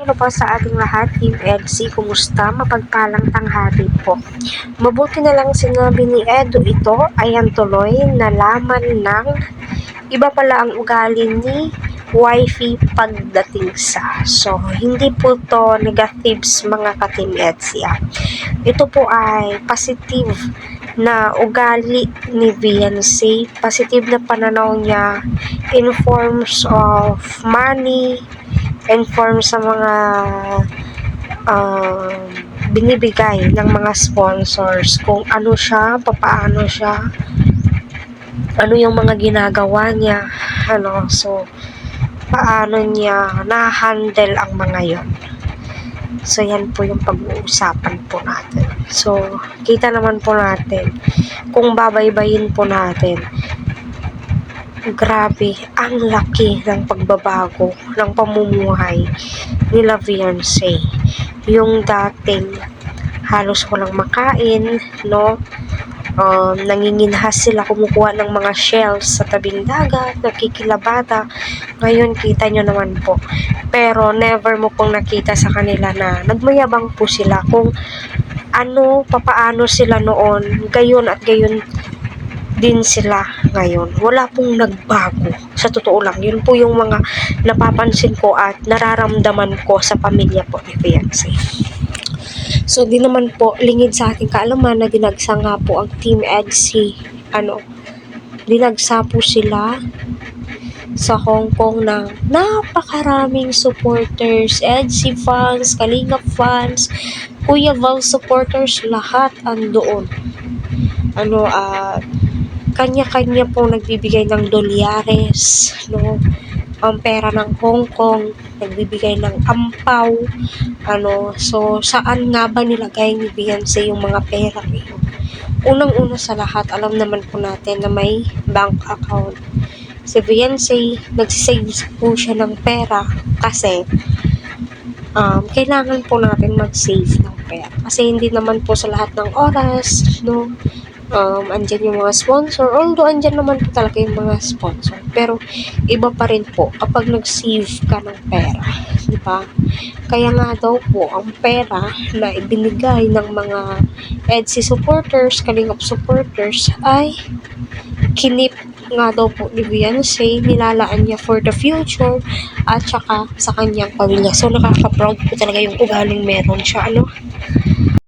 Hello po sa ating lahat, Team EDSI. Kumusta? Mapagpalang tanghali po. Mabuti na lang sinabi ni Edo ito ay ang tuloy na laman ng iba pala ang ugali ni wifey pagdating sa. So, hindi po to negatives mga ka-Team EDSI. Ito po ay positive na ugali ni Beyonce. Positive na pananaw niya in forms of money, inform sa mga binibigay ng mga sponsors, kung ano siya, papaano siya, ano yung mga ginagawa niya, so paano niya na-handle ang mga yon. So yan po yung pag-uusapan po natin. So kita naman po natin, kung babaybayin po natin, grabe, ang laki ng pagbabago ng pamumuhay nila Beyonce. Yung dating halos walang makain, nanginginhas sila, kumukuha ng mga shells sa tabing dagat, nakikilabata. Ngayon, kita nyo naman po. Pero never mo pong nakita sa kanila na nagmayabang po sila kung papaano sila noon, gayon at gayon din sila ngayon. Wala pong nagbago. Sa totoo lang, yun po yung mga napapansin ko at nararamdaman ko sa pamilya po ni Beyonce. So, di naman po lingid sa ating kaalaman na dinagsa nga po ang Team EDSI. Dinagsa po sila sa Hong Kong ng napakaraming supporters, EDSI fans, Kalingap fans, Kuya Val supporters, lahat andoon. Kanya-kanya po nagbibigay ng dolyares, ang pera ng Hong Kong, nagbibigay ng ampaw, so saan nga ba nilagay ni Beyonce yung mga pera ngayon? Unang-una sa lahat, alam naman po natin na may bank account. Si Beyonce, nagsisave po siya ng pera kasi kailangan po natin mag-save ng pera. Kasi hindi naman po sa lahat ng oras, andyan yung mga sponsor. Although andyan naman po talaga yung mga sponsor, pero iba pa rin po kapag nag-save ka ng pera, di ba? Kaya nga daw po ang pera na ibinigay ng mga EDSI supporters, Kalingap supporters ay kinip nga daw po ni Beyonce, nilalaan niya for the future at saka sa kanyang pamilya. So nakaka-proud po talaga yung ugaling meron siya,